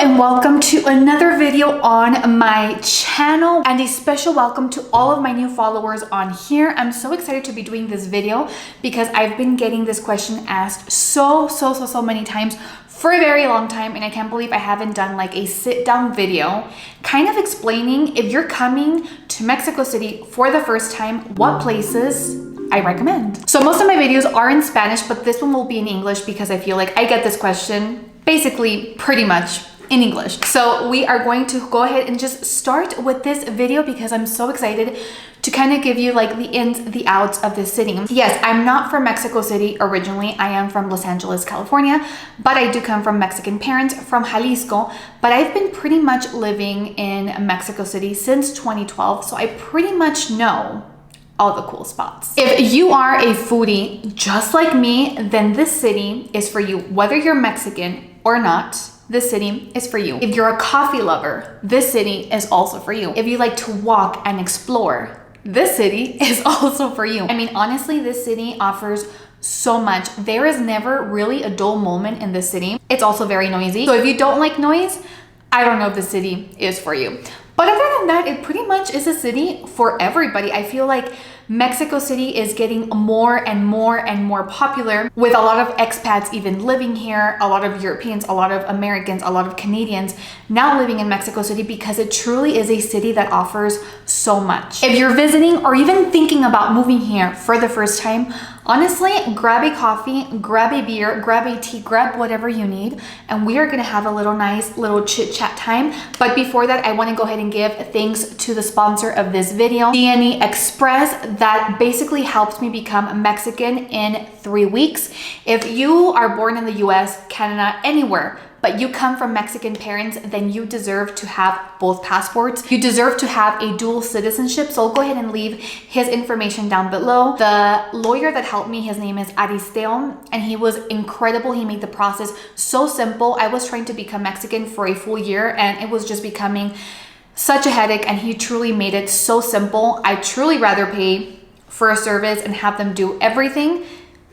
and welcome to another video on my channel, and a special welcome to all of my new followers on here. I'm so excited to be doing this video because I've been getting this question asked so many times for a very long time, and I can't believe I haven't done like a sit down video kind of explaining if you're coming to Mexico City for the first time, what places I recommend. So most of my videos are in Spanish, but this one will be in English because I feel like I get this question basically pretty much in English. So we are going to go ahead and just start with this video because I'm so excited to kind of give you like the ins, the outs of this city. Yes, I'm not from Mexico City originally. I am from Los Angeles, California, but I do come from Mexican parents from Jalisco, but I've been pretty much living in Mexico City since 2012. So I pretty much know all the cool spots. If you are a foodie just like me, then this city is for you. Whether you're Mexican or not, this city is for you. If you're a coffee lover, this city is also for you. If you like to walk and explore, this city is also for you. I mean, honestly, this city offers so much. There is never really a dull moment in this city. It's also very noisy. So if you don't like noise, I don't know if the city is for you. But other than that, it pretty much is a city for everybody. I feel like Mexico City is getting more and more popular, with a lot of expats even living here, a lot of Europeans, a lot of Americans, a lot of Canadians now living in Mexico City because it truly is a city that offers so much. If you're visiting or even thinking about moving here for the first time, honestly, grab a coffee, grab a beer, grab a tea, grab whatever you need, and we are gonna have a nice little chit chat time. But before that, I wanna go ahead and give thanks to the sponsor of this video, CDMX, that basically helped me become Mexican in 3 weeks. If you are born in the US, Canada, anywhere, but you come from Mexican parents, then you deserve to have both passports. You deserve to have a dual citizenship. So I'll go ahead and leave his information down below. The lawyer that helped me, his name is Aristeo, and he was incredible. He made the process so simple. I was trying to become Mexican for a full year, and it was just becoming such a headache, and he truly made it so simple. I truly rather pay for a service and have them do everything.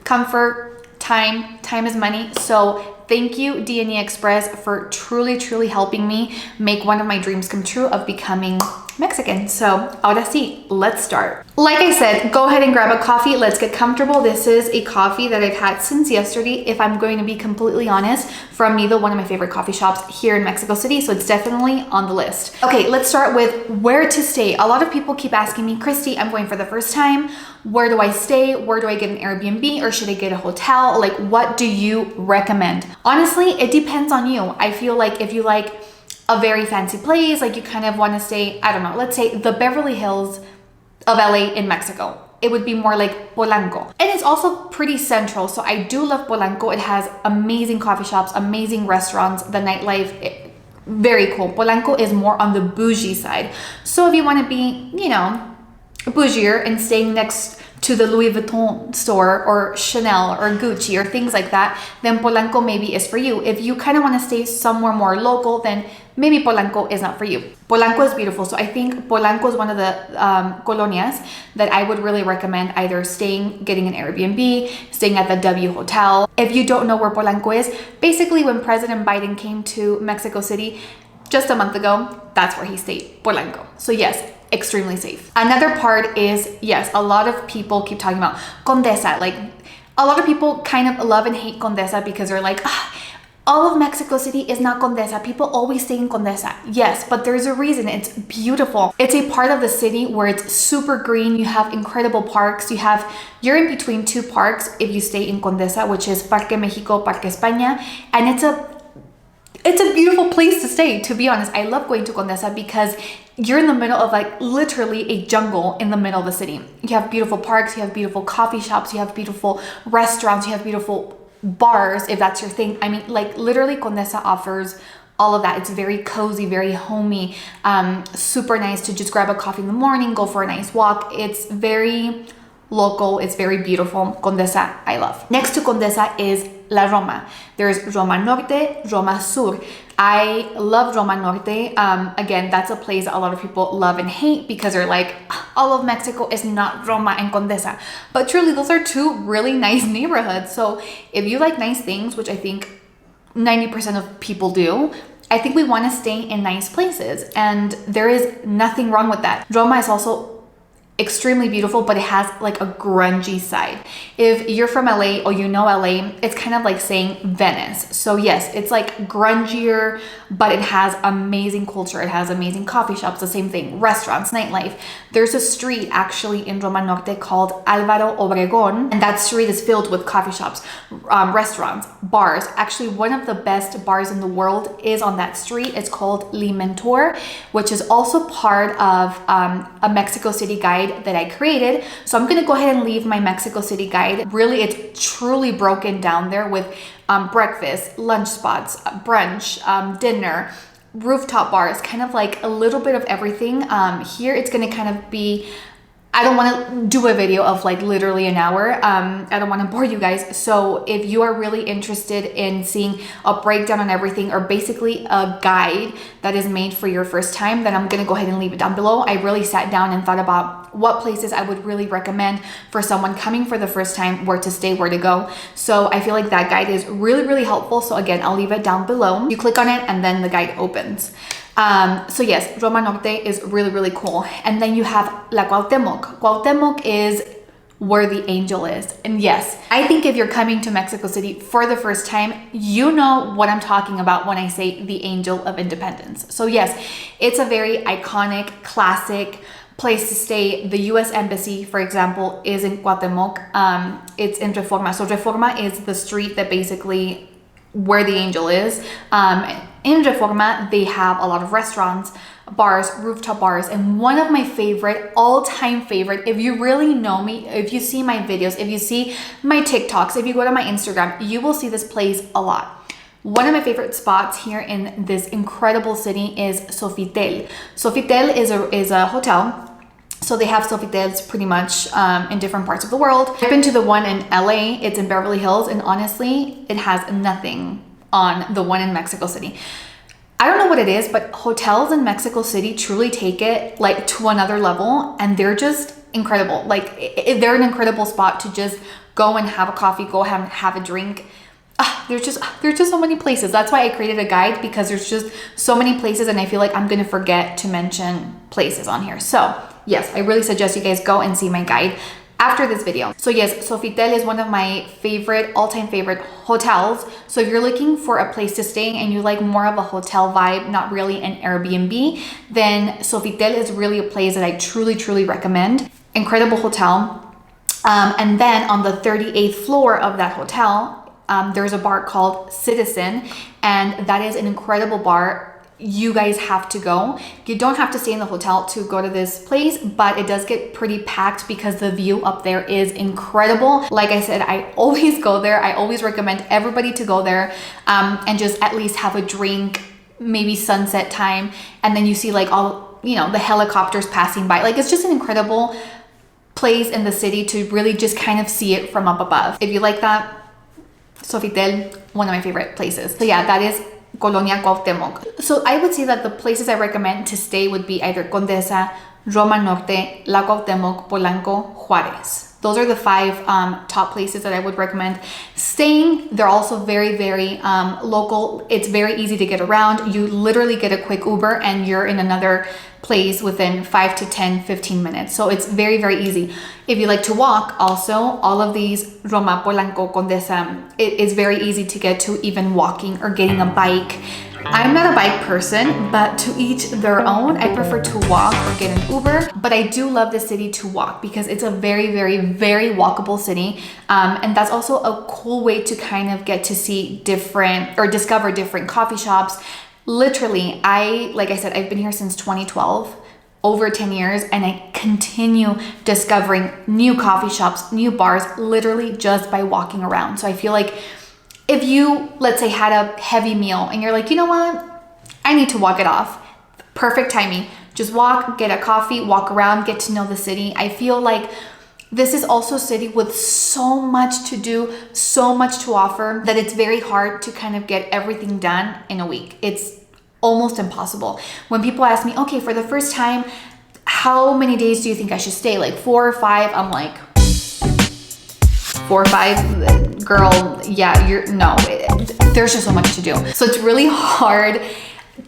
Comfort, time is money. So thank you, DNA Express, for truly helping me make one of my dreams come true of becoming Mexican. So ahora sí, let's start. Like I said, go ahead and grab a coffee. Let's get comfortable. This is a coffee that I've had since yesterday, if I'm going to be completely honest, from Nido, one of my favorite coffee shops here in Mexico City. So it's definitely on the list. Okay, let's start with where to stay. A lot of people keep asking me, Kristie, I'm going for the first time. Where do I stay? Where do I get an Airbnb, or should I get a hotel? Like, what do you recommend? Honestly, it depends on you. I feel like if you like a very fancy place, like you kind of want to stay, I don't know, let's say the Beverly Hills of LA in Mexico, it would be more like Polanco. And it's also pretty central. So I do love Polanco. It has amazing coffee shops, amazing restaurants, the nightlife, very cool. Polanco is more on the bougie side. So if you want to be, you know, bougier and staying next to the Louis Vuitton store or Chanel or Gucci or things like that, then Polanco maybe is for you. If you kind of want to stay somewhere more local, then maybe Polanco is not for you. Polanco is beautiful. So I think Polanco is one of the colonias that I would really recommend either getting an Airbnb, staying at the W Hotel. If you don't know where Polanco is, basically when President Biden came to Mexico City just a month ago, that's where he stayed, Polanco. So yes, extremely safe. Another part is, yes, a lot of people keep talking about Condesa. Like, a lot of people kind of love and hate Condesa because they're like, all of Mexico City is not Condesa. People always stay in Condesa. Yes, but there's a reason. It's beautiful. It's a part of the city where it's super green. You have incredible parks. You're in between two parks if you stay in Condesa, which is Parque Mexico, Parque España, and it's a beautiful place to stay, to be honest. I love going to Condesa because you're in the middle of like literally a jungle in the middle of the city. You have beautiful parks, you have beautiful coffee shops, you have beautiful restaurants, you have beautiful bars, if that's your thing. I mean, like literally Condesa offers all of that. It's very cozy, very homey, super nice to just grab a coffee in the morning, go for a nice walk. It's very local, it's very beautiful. Condesa, I love. Next to Condesa is La Roma. There's Roma Norte, Roma Sur. I love Roma Norte. Again, that's a place that a lot of people love and hate because they're like, all of Mexico is not Roma and Condesa. But truly, those are two really nice neighborhoods. So if you like nice things, which I think 90% of people do, I think we want to stay in nice places, and there is nothing wrong with that. Roma is also extremely beautiful, but it has like a grungy side. If you're from LA or you know LA, it's kind of like saying Venice. So yes, it's like grungier, but it has amazing culture. It has amazing coffee shops, the same thing, restaurants, nightlife. There's a street actually in Roma Norte called Álvaro Obregón, and that street is filled with coffee shops, restaurants, bars. Actually, one of the best bars in the world is on that street. It's called Limentor, which is also part of a Mexico City guide that I created. So I'm gonna go ahead and leave my Mexico City guide. Really, it's truly broken down there with breakfast, lunch spots, brunch, dinner, rooftop bars, kind of like a little bit of everything. Here it's gonna kind of be, I don't want to do a video of like literally an hour. I don't want to bore you guys. So if you are really interested in seeing a breakdown on everything, or basically a guide that is made for your first time, then I'm going to go ahead and leave it down below. I really sat down and thought about what places I would really recommend for someone coming for the first time, where to stay, where to go. So I feel like that guide is really, really helpful. So again, I'll leave it down below. You click on it and then the guide opens. So yes, Roma Norte is really, really cool. And then you have La Cuauhtémoc. Cuauhtémoc is where the angel is. And yes, I think if you're coming to Mexico City for the first time, you know what I'm talking about when I say the angel of independence. So yes, it's a very iconic, classic place to stay. The US Embassy, for example, is in Cuauhtémoc. It's in Reforma. So Reforma is the street that basically where the angel is. In Reforma, they have a lot of restaurants, bars, rooftop bars, and one of my favorite, all-time favorite, if you really know me, if you see my videos, if you see my TikToks, if you go to my Instagram, you will see this place a lot. One of my favorite spots here in this incredible city is Sofitel. Sofitel is a hotel. So they have Sofitels pretty much in different parts of the world. I've been to the one in LA, it's in Beverly Hills, and honestly, it has nothing on the one in Mexico City. I don't know what it is, but hotels in Mexico City truly take it like to another level, and they're just incredible. Like they're an incredible spot to just go and have a coffee, go have a drink. There's just so many places. That's why I created a guide, because there's just so many places, and I feel like I'm gonna forget to mention places on here. So yes, I really suggest you guys go and see my guide after this video. So yes, Sofitel is one of my favorite, all-time favorite hotels. So if you're looking for a place to stay and you like more of a hotel vibe, not really an Airbnb, then Sofitel is really a place that I truly, truly recommend. Incredible hotel. And then on the 38th floor of that hotel, there's a bar called Citizen, and that is an incredible bar. You guys have to go. You don't have to stay in the hotel to go to this place, but it does get pretty packed because the view up there is incredible. Like I said, I always go there. I always recommend everybody to go there and just at least have a drink, maybe sunset time, and then you see like all, you know, the helicopters passing by. Like it's just an incredible place in the city to really just kind of see it from up above. If you like that, Sofitel, one of my favorite places. So yeah, that is Colonia Cuauhtémoc. So I would say that the places I recommend to stay would be either Condesa, Roma Norte, La Cuauhtémoc, Polanco, Juárez. Those are the 5 top places that I would recommend staying. They're also very, very local. It's very easy to get around. You literally get a quick Uber and you're in another place within 5 to 10, 15 minutes. So it's very, very easy. If you like to walk, also, all of these, Roma, Polanco, Condesa, it is very easy to get to, even walking or getting a bike. I'm not a bike person, but to each their own. I prefer to walk or get an Uber, but I do love the city to walk because it's a very, very, very walkable city. And that's also a cool way to kind of get to see different or discover different coffee shops. Literally, like I said, I've been here since 2012, over 10 years, and I continue discovering new coffee shops, new bars, literally just by walking around. So I feel like if you, let's say, had a heavy meal and you're like, you know what, I need to walk it off. Perfect timing. Just walk, get a coffee, walk around, get to know the city. I feel like this is also a city with so much to do, so much to offer, that it's very hard to kind of get everything done in a week. It's almost impossible. When people ask me, okay, for the first time, how many days do you think I should stay? Like 4 or 5? I'm like, 4 or 5, girl, yeah, there's just so much to do. So it's really hard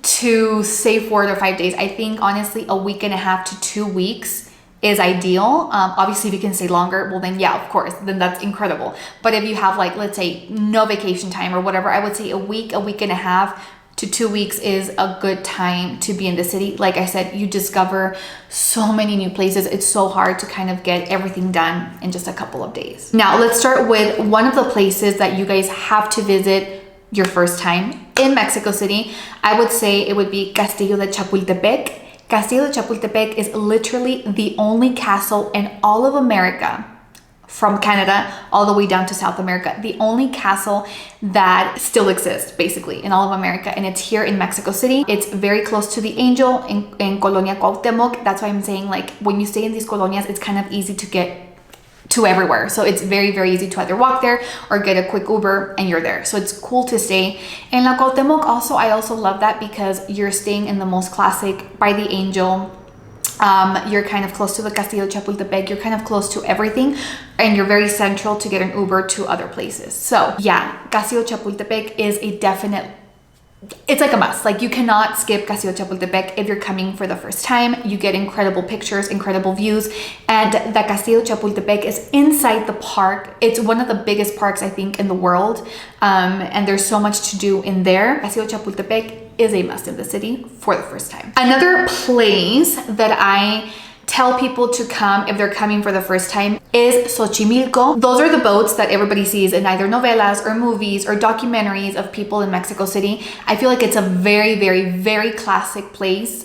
to say 4 to 5 days. I think honestly a week and a half to 2 weeks is ideal. Obviously if you can stay longer, well then yeah, of course, then that's incredible. But if you have like, let's say no vacation time or whatever, I would say a week and a half to 2 weeks is a good time to be in the city. Like I said, you discover so many new places. It's so hard to kind of get everything done in just a couple of days. Now let's start with one of the places that you guys have to visit your first time in Mexico City. I would say it would be Castillo de Chapultepec. Castillo de Chapultepec is literally the only castle in all of America, from Canada all the way down to South America, the only castle that still exists basically in all of America, and it's here in Mexico City. It's very close to the Angel in Colonia Cuauhtemoc. That's why I'm saying, like, when you stay in these colonias, it's kind of easy to get to everywhere. So it's very, very easy to either walk there or get a quick Uber and you're there. So it's cool to stay. In La Cuauhtemoc also, I also love that because you're staying in the most classic by the Angel. You're kind of close to the Castillo de Chapultepec. You're kind of close to everything and you're very central to get an Uber to other places. So yeah, Castillo de Chapultepec is a definite, it's like a must. Like, you cannot skip Castillo de Chapultepec if you're coming for the first time. You get incredible pictures, incredible views, and the Castillo de Chapultepec is inside the park. It's one of the biggest parks, I think, in the world, and there's so much to do in there. Castillo de Chapultepec is a must in the city for the first time. Another place that I tell people to come if they're coming for the first time is Xochimilco. Those are the boats that everybody sees in either novelas or movies or documentaries of people in Mexico City. I feel like it's a very, very, very classic place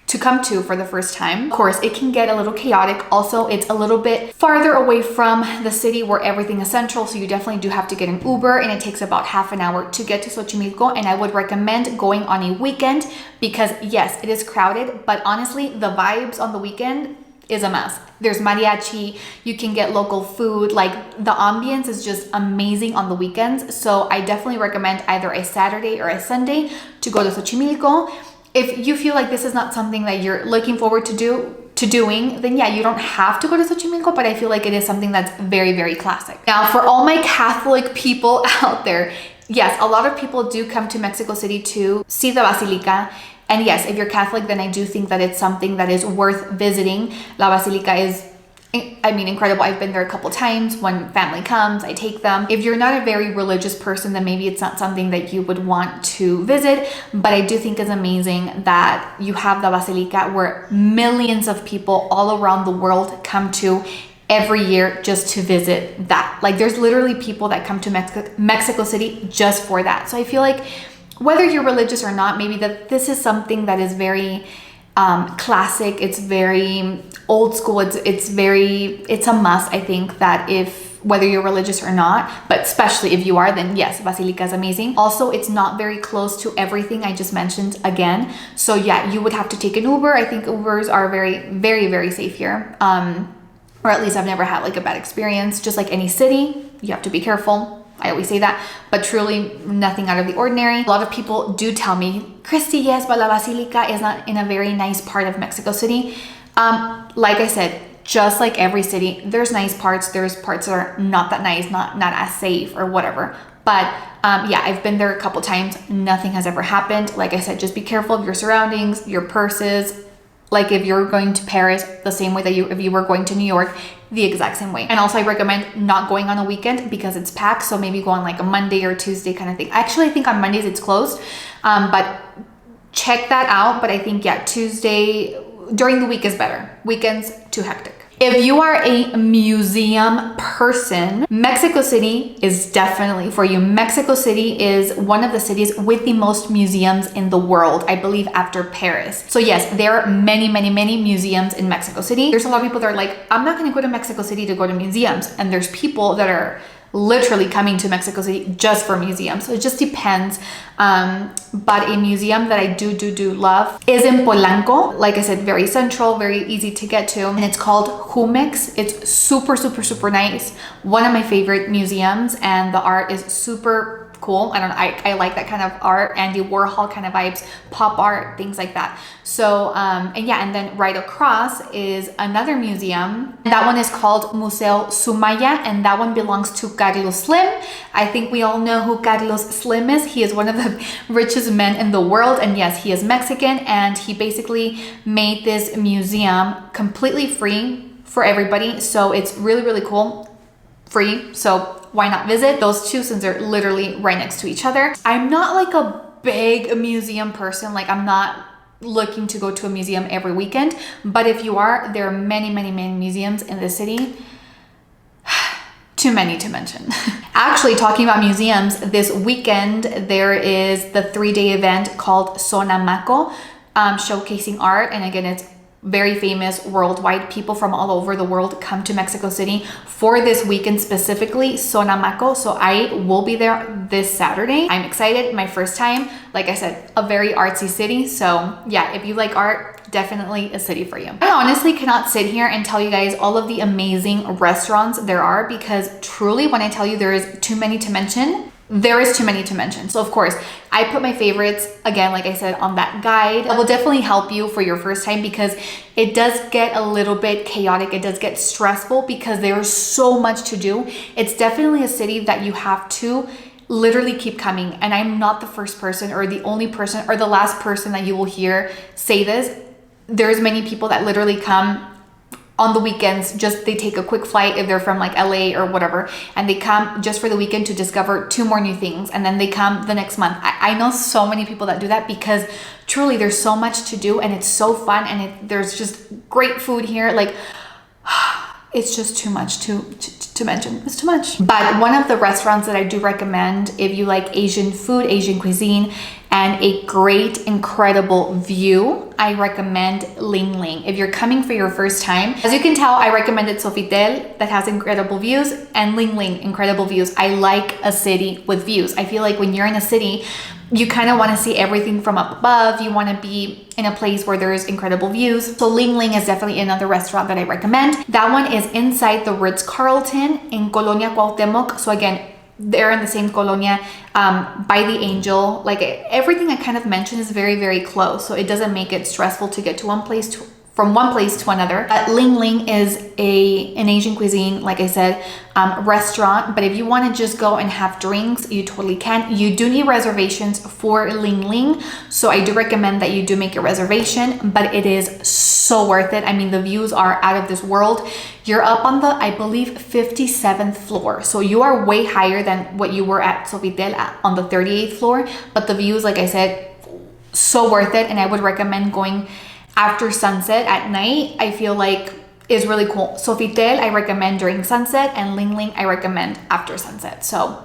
to come to for the first time. Of course, it can get a little chaotic. Also, it's a little bit farther away from the city where everything is central, so you definitely do have to get an Uber, and it takes about half an hour to get to Xochimilco. And I would recommend going on a weekend because yes, it is crowded, but honestly, the vibes on the weekend is a must. There's mariachi, you can get local food, like the ambience is just amazing on the weekends. So I definitely recommend either a Saturday or a Sunday to go to Xochimilco. If you feel like this is not something that you're looking forward to doing, then yeah, you don't have to go to Xochimilco, but I feel like it is something that's very, very classic. Now, for all my Catholic people out there, yes, a lot of people do come to Mexico City to see the Basilica. And yes, if you're Catholic, then I do think that it's something that is worth visiting. La Basilica is, I mean, incredible. I've been there a couple times. When family comes, I take them. If you're not a very religious person, then maybe it's not something that you would want to visit. But I do think it's amazing that you have the Basilica where millions of people all around the world come to every year just to visit that. Like, there's literally people that come to Mexico City just for that. So I feel like whether you're religious or not, maybe that this is something that is very classic. It's very old school. It's a must. I think that if whether you're religious or not, but especially if you are, then yes, Basilica is amazing. Also, it's not very close to everything I just mentioned again. So yeah, you would have to take an Uber. I think Ubers are very, very, very safe here. Or at least I've never had like a bad experience. Just like any city, you have to be careful. I always say that, but truly nothing out of the ordinary. A lot of people do tell me, Kristie, yes, but La Basilica is not in a very nice part of Mexico City. Like I said, just like every city, there's nice parts. There's parts that are not that nice, not as safe or whatever. But yeah, I've been there a couple times. Nothing has ever happened. Like I said, just be careful of your surroundings, your purses. Like if you're going to Paris, the same way that if you were going to New York, the exact same way. And also I recommend not going on a weekend because it's packed. So maybe go on like a Monday or Tuesday kind of thing. Actually, I think on Mondays it's closed, but check that out. But I think, yeah, Tuesday during the week is better. Weekends, too hectic. If you are a museum person, Mexico City is definitely for you. Mexico City is one of the cities with the most museums in the world, I believe, after Paris. So yes, there are many, many, many museums in Mexico City. There's a lot of people that are like, I'm not gonna go to Mexico City to go to museums. And there's people that are literally coming to Mexico City just for museums. So it just depends. But a museum that I do love is in Polanco. Like I said, very central, very easy to get to. And it's called Jumex. It's super, super, super nice. One of my favorite museums, and the art is super cool. I don't know, I like that kind of art, Andy Warhol kind of vibes, pop art, things like that. So and yeah, and then right across is another museum. That one is called Museo Sumaya, and that one belongs to Carlos Slim. I think we all know who Carlos Slim is. He is one of the richest men in the world, and yes, he is Mexican, and he basically made this museum completely free for everybody. So it's really, really cool, free. So why not visit those two, since they're literally right next to each other. I'm not like a big museum person. Like, I'm not looking to go to a museum every weekend, but if you are, there are many, many, many museums in the city. Too many to mention. Actually, talking about museums, this weekend there is the 3-day event called Sonamaco, showcasing art. And again, it's very famous worldwide. People from all over the world come to Mexico City for this weekend, specifically Sonamaco. So I will be there this Saturday. I'm excited. My first time. Like I said, a very artsy city. So yeah, if you like art, definitely a city for you. I honestly cannot sit here and tell you guys all of the amazing restaurants there are, because truly, when I tell you there is too many to mention, there is too many to mention. So of course, I put my favorites, again, like I said, on that guide. It will definitely help you for your first time, because it does get a little bit chaotic. It does get stressful because there's so much to do. It's definitely a city that you have to literally keep coming. And I'm not the first person or the only person or the last person that you will hear say this. There's many people that literally come on the weekends, just they take a quick flight if they're from like LA or whatever, and they come just for the weekend to discover 2 more new things, and then they come the next month. I know so many people that do that, because truly there's so much to do and it's so fun, and there's just great food here. Like, it's just too much to mention. It's too much. But one of the restaurants that I do recommend, if you like Asian food, Asian cuisine, and a great, incredible view, I recommend Ling Ling. If you're coming for your first time, as you can tell, I recommended Sofitel, that has incredible views, and Ling Ling, incredible views. I like a city with views. I feel like when you're in a city, you kind of want to see everything from up above. You want to be in a place where there's incredible views. So Ling Ling is definitely another restaurant that I recommend. That one is inside the Ritz-Carlton in Colonia Cuauhtemoc. So again, they're in the same colonia, by the Angel. Like, everything I kind of mentioned is very, very close. So it doesn't make it stressful to get to from one place to another. Ling Ling is an Asian cuisine, like I said, restaurant. But if you want to just go and have drinks, you totally can. You do need reservations for Ling Ling, so I do recommend that you do make a reservation, but it is so worth it. I mean, the views are out of this world. You're up on the, I believe, 57th floor. So you are way higher than what you were at Sofitel on the 38th floor. But the views, like I said, so worth it. And I would recommend going after sunset at night. I feel like is really cool. Sofitel, I recommend during sunset, and Ling Ling, I recommend after sunset. So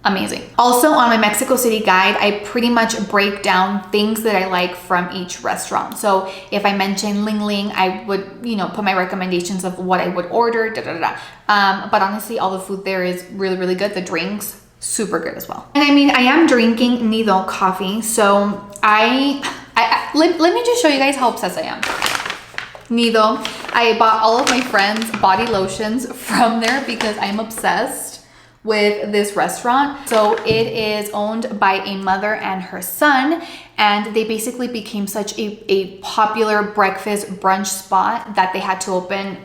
amazing. Also, on my Mexico City guide, I pretty much break down things that I like from each restaurant. So if I mention Ling Ling, I would, put my recommendations of what I would order, but honestly, all the food there is really, really good. The drinks, super good as well. And I mean, I am drinking Nido coffee, so let me just show you guys how obsessed I am. Nido, I bought all of my friends' body lotions from there because I'm obsessed with this restaurant. So it is owned by a mother and her son, and they basically became such a popular breakfast brunch spot that they had to open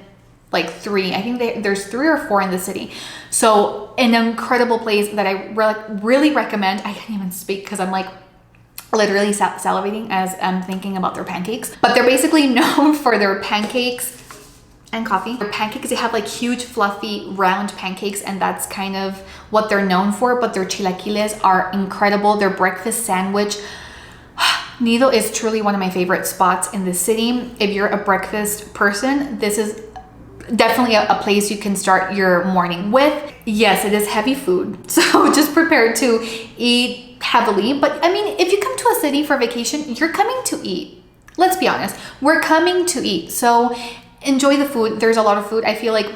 like 3. I think there's 3 or 4 in the city. So an incredible place that I really recommend. I can't even speak because I'm like literally salivating as I'm thinking about their pancakes. But they're basically known for their pancakes and coffee. Their pancakes, they have like huge fluffy round pancakes, and that's kind of what they're known for. But their chilaquiles are incredible. Their breakfast sandwich, Nido is truly one of my favorite spots in the city. If you're a breakfast person, this is definitely a place you can start your morning with. Yes, it is heavy food, so just prepare to eat heavily. But I mean, if you come to a city for vacation, you're coming to eat. Let's be honest, we're coming to eat. So enjoy the food. There's a lot of food. I feel like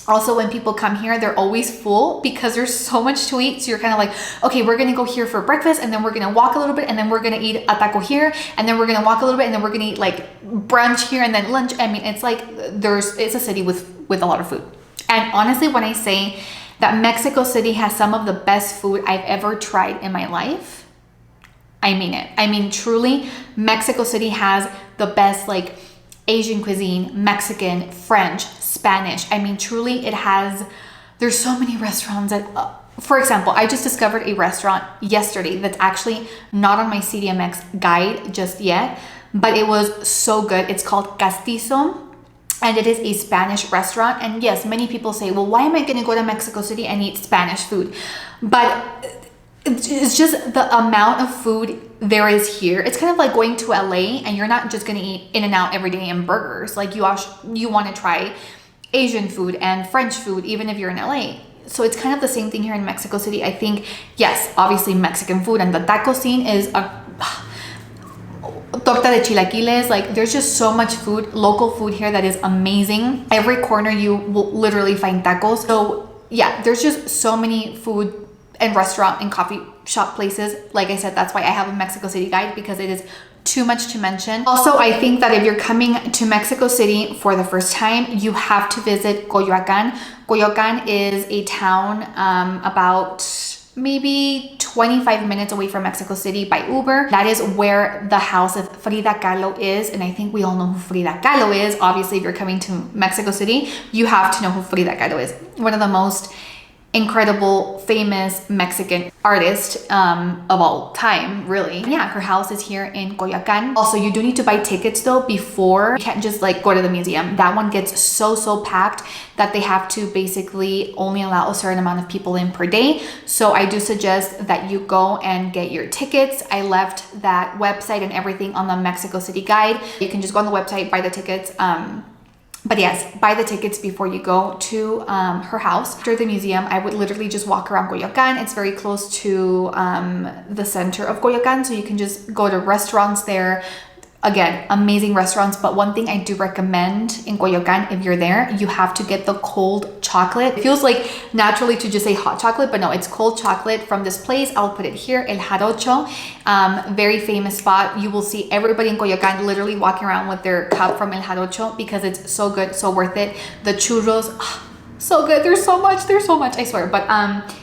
also when people come here, they're always full because there's so much to eat. So you're kind of like, okay, we're gonna go here for breakfast, and then we're gonna walk a little bit, and then we're gonna eat a taco here, and then we're gonna walk a little bit, and then we're gonna eat like brunch here, and then lunch. I mean, it's like it's a city with a lot of food. And honestly, when I say that Mexico City has some of the best food I've ever tried in my life, I mean it. I mean, truly, Mexico City has the best like Asian cuisine, Mexican, French, Spanish. I mean, truly, it has, there's so many restaurants that, for example, I just discovered a restaurant yesterday that's actually not on my CDMX guide just yet, but it was so good. It's called Castizo. And it is a Spanish restaurant. And yes, many people say, well, why am I going to go to Mexico City and eat Spanish food? But it's just the amount of food there is here. It's kind of like going to LA and you're not just going to eat In-N-Out every day and burgers. Like you want to try Asian food and French food, even if you're in LA. So it's kind of the same thing here in Mexico City. I think, yes, obviously Mexican food and the taco scene is a torta de chilaquiles. Like there's just so much food, local food here that is amazing. Every corner you will literally find tacos. So yeah, there's just so many food and restaurant and coffee shop places. Like I said, that's why I have a Mexico City guide, because it is too much to mention. Also, I think that if you're coming to Mexico City for the first time, you have to visit Coyoacan. Coyoacan is a town about maybe 25 minutes away from Mexico City by Uber. That is where the house of Frida Kahlo is. And I think we all know who Frida Kahlo is. Obviously, if you're coming to Mexico City, you have to know who Frida Kahlo is. One of the most incredible, famous Mexican artist of all time, really. Yeah, her house is here in Coyoacan. Also, you do need to buy tickets though before. You can't just like go to the museum. That one gets so packed that they have to basically only allow a certain amount of people in per day. So I do suggest that you go and get your tickets. I left that website and everything on the Mexico City guide. You can just go on the website, buy the tickets. But yes, buy the tickets before you go to her house. After the museum, I would literally just walk around Coyoacan. It's very close to the center of Coyoacan, so you can just go to restaurants there. Again, amazing restaurants, but one thing I do recommend in Coyoacan, if you're there, you have to get the cold chocolate. It feels like naturally to just say hot chocolate, but no, it's cold chocolate from this place. I'll put it here, El Jarocho. Very famous spot. You will see everybody in Coyoacan literally walking around with their cup from El Jarocho because it's so good, so worth it. The churros, so good. There's so much, I swear. But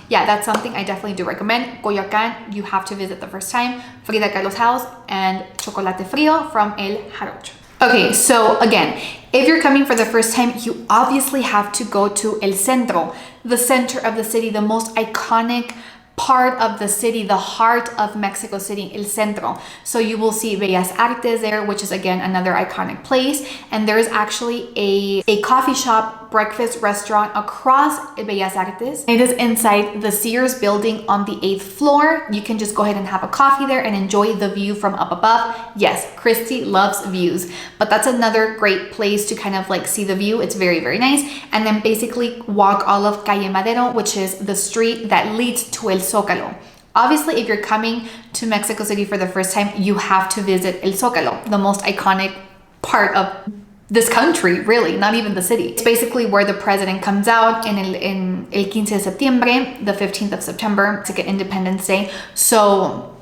yeah, that's something I definitely do recommend. Coyoacan, you have to visit the first time. Frida Kahlo's house and chocolate frío from El Jarocho. Okay, so again, if you're coming for the first time, you obviously have to go to El Centro, the center of the city, the most iconic part of the city, the heart of Mexico City, El Centro. So you will see Bellas Artes there, which is again another iconic place. And there is actually a coffee shop, breakfast restaurant across Bellas Artes. It is inside the Sears building on the 8th floor. You can just go ahead and have a coffee there and enjoy the view from up above. Yes, Kristie loves views, but that's another great place to kind of like see the view. It's very nice. And then basically walk all of Calle Madero, which is the street that leads to El Zócalo. Obviously, if you're coming to Mexico City for the first time, you have to visit El Zócalo, the most iconic part of this country, really, not even the city. It's basically where the president comes out in El 15 de septiembre, the 15th of September, to get Independence Day. So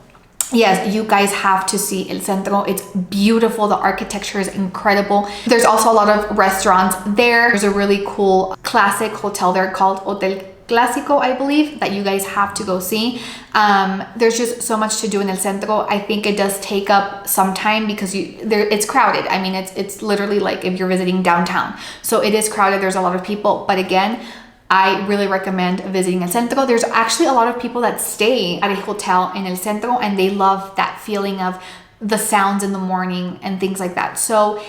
yes, you guys have to see El Centro. It's beautiful. The architecture is incredible. There's also a lot of restaurants there. There's a really cool classic hotel there called Hotel Clásico, I believe, that you guys have to go see. There's just so much to do in El Centro. I think it does take up some time because it's crowded. I mean, it's literally like if you're visiting downtown. So it is crowded. There's a lot of people. But again, I really recommend visiting El Centro. There's actually a lot of people that stay at a hotel in El Centro and they love that feeling of the sounds in the morning and things like that. So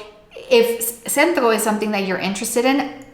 if Centro is something that you're interested in,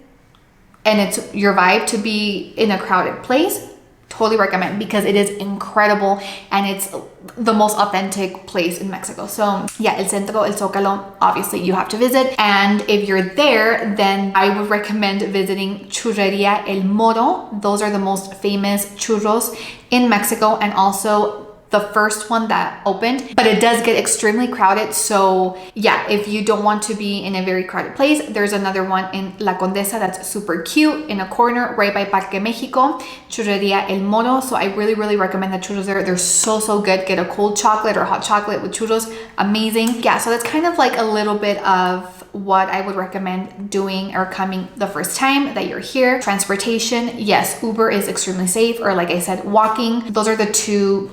and it's your vibe to be in a crowded place, totally recommend, because it is incredible and it's the most authentic place in Mexico. So yeah, El Centro, El Zócalo, obviously you have to visit. And if you're there, then I would recommend visiting Churreria El Moro. Those are the most famous churros in Mexico and also the first one that opened, but it does get extremely crowded. So yeah, if you don't want to be in a very crowded place, there's another one in La Condesa that's super cute in a corner right by Parque Mexico, Churreria El Moro. So I really recommend the churros there. They're so good. Get a cold chocolate or hot chocolate with churros, amazing. Yeah, so that's kind of like a little bit of what I would recommend doing or coming the first time that you're here. Transportation, yes, Uber is extremely safe, or like I said, walking. Those are the two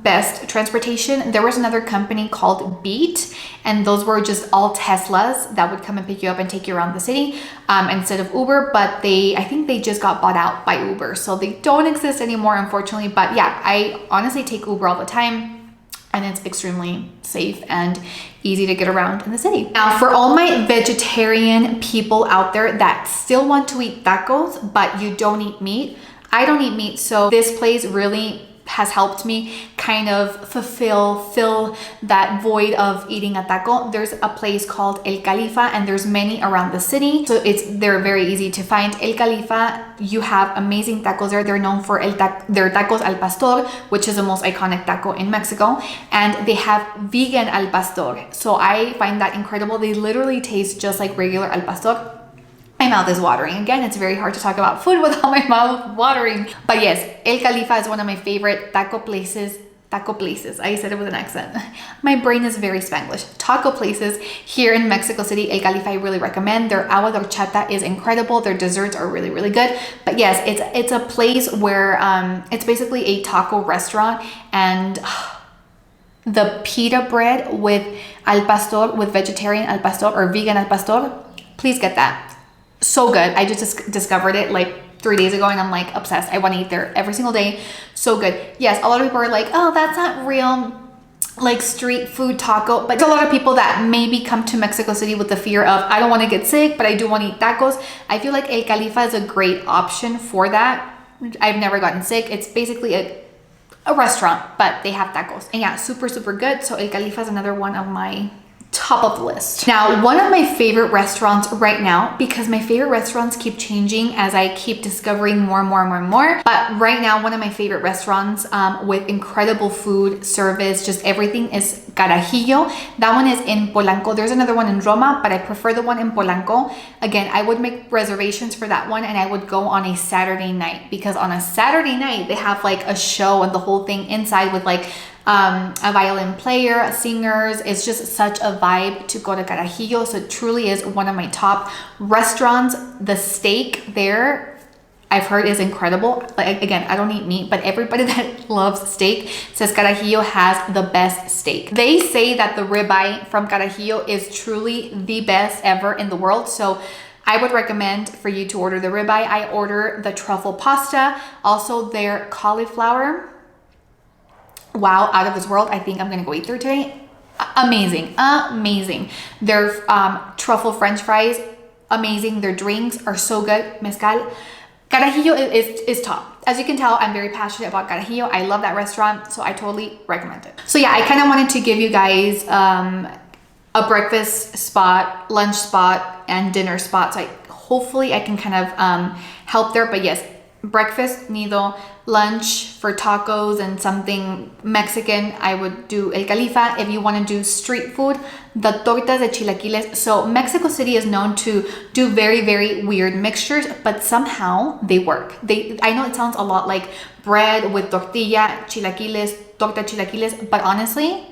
best transportation. There was another company called Beat, and those were just all Teslas that would come and pick you up and take you around the city instead of Uber, but I think they just got bought out by Uber, so they don't exist anymore, unfortunately. But yeah, I honestly take Uber all the time, and it's extremely safe and easy to get around in the city. Now, for all my vegetarian people out there that still want to eat tacos, but you don't eat meat, I don't eat meat, so this place really has helped me kind of fill that void of eating a taco. There's a place called El Califa, and there's many around the city, so they're very easy to find. El Califa, you have amazing tacos there. They're known for their tacos al pastor, which is the most iconic taco in Mexico, and they have vegan al pastor, so I find that incredible. They literally taste just like regular al pastor. My mouth is watering. Again, it's very hard to talk about food without my mouth watering. But yes, El Califa is one of my favorite taco places. I said it with an accent. My brain is very Spanglish. Taco places here in Mexico City. El Califa, I really recommend. Their agua de horchata is incredible. Their desserts are really, really good. But yes, it's a place where it's basically a taco restaurant, and the pita bread with al pastor, with vegetarian al pastor or vegan al pastor, please get that. So good. I just discovered it like 3 days ago, and I'm like obsessed. I want to eat there every single day. So good. Yes, a lot of people are like, oh, that's not real like street food taco, but there's a lot of people that maybe come to Mexico City with the fear of, I don't want to get sick, but I do want to eat tacos. I feel like El Califa is a great option for that. I've never gotten sick. It's basically a restaurant, but they have tacos, and yeah, super, super good. So El Califa is another one of my top of the list. Now, one of my favorite restaurants right now, because my favorite restaurants keep changing as I keep discovering more and more, but right now one of my favorite restaurants with incredible food, service, just everything is Carajillo. That one is in Polanco. There's another one in Roma, but I prefer the one in Polanco. Again, I would make reservations for that one, and I would go on a Saturday night, because on a Saturday night they have like a show and the whole thing inside with like a violin player, singers. It's just such a vibe to go to Carajillo. So it truly is one of my top restaurants. The steak there, I've heard, is incredible. Like, again, I don't eat meat, but everybody that loves steak says Carajillo has the best steak. They say that the ribeye from Carajillo is truly the best ever in the world. So I would recommend for you to order the ribeye. I order the truffle pasta, also their cauliflower. Wow, out of this world. I think I'm gonna go eat there today. Amazing. Their truffle french fries, amazing. Their drinks are so good. Mezcal. Carajillo is top. As you can tell, I'm very passionate about Carajillo. I love that restaurant, so I totally recommend it. So yeah, I kind of wanted to give you guys a breakfast spot, lunch spot, and dinner spot. So hopefully I can kind of help there. But yes, breakfast, nido. Lunch for tacos and something Mexican, I would do El Califa. If you want to do street food, the tortas de chilaquiles. So Mexico City is known to do very, very weird mixtures, but somehow they work. I know it sounds a lot like bread with tortilla, chilaquiles, torta chilaquiles, but honestly,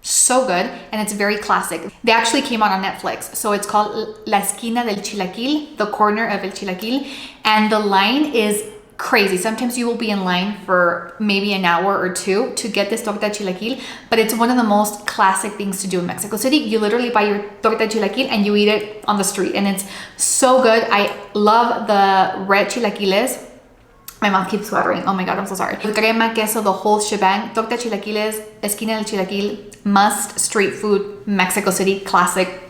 so good, and it's very classic. They actually came out on Netflix, so it's called La Esquina del Chilaquil, the corner of El Chilaquil, and the line is crazy. Sometimes you will be in line for maybe an hour or two to get this torta chilaquil, but it's one of the most classic things to do in Mexico City. You literally buy your torta chilaquil and you eat it on the street, and it's so good. I love the red chilaquiles. My mouth keeps watering. Oh my God, I'm so sorry. With crema, queso, the whole shebang. Torta chilaquiles, esquina del chilaquil, must street food, Mexico City, classic.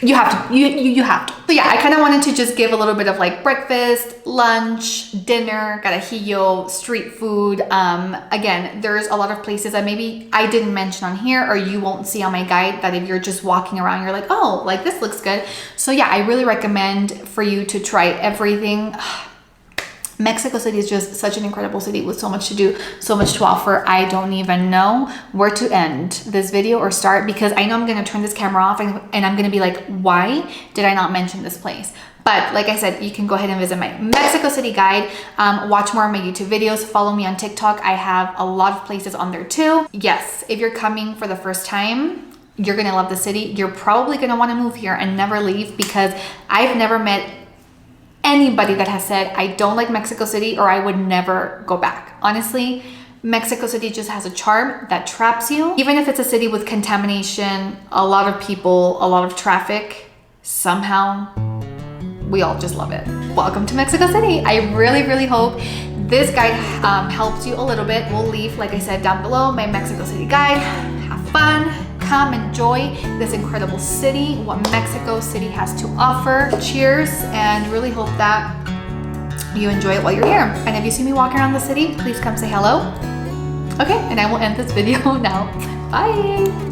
You have to, you have to. So yeah, I kind of wanted to just give a little bit of like breakfast, lunch, dinner, Carajillo, street food. Again, there's a lot of places that maybe I didn't mention on here, or you won't see on my guide, that if you're just walking around, you're like, oh, like this looks good. So yeah, I really recommend for you to try everything. Mexico City is just such an incredible city with so much to do, so much to offer. I don't even know where to end this video or start, because I know I'm going to turn this camera off and I'm going to be like, why did I not mention this place? But like I said, you can go ahead and visit my Mexico City guide, watch more of my YouTube videos, follow me on TikTok. I have a lot of places on there too. Yes, if you're coming for the first time, You're gonna love the city. You're probably gonna wanna move here and never leave, because I've never met anybody that has said, I don't like Mexico City or I would never go back. Honestly, Mexico City just has a charm that traps you. Even if it's a city with contamination, a lot of people, a lot of traffic, somehow we all just love it. Welcome to Mexico City. I really, really hope this guide helps you a little bit. We'll leave, like I said, down below my Mexico City guide. Have fun. Come enjoy this incredible city, what Mexico City has to offer. Cheers, and really hope that you enjoy it while you're here. And if you see me walking around the city, please come say hello. Okay, and I will end this video now. Bye.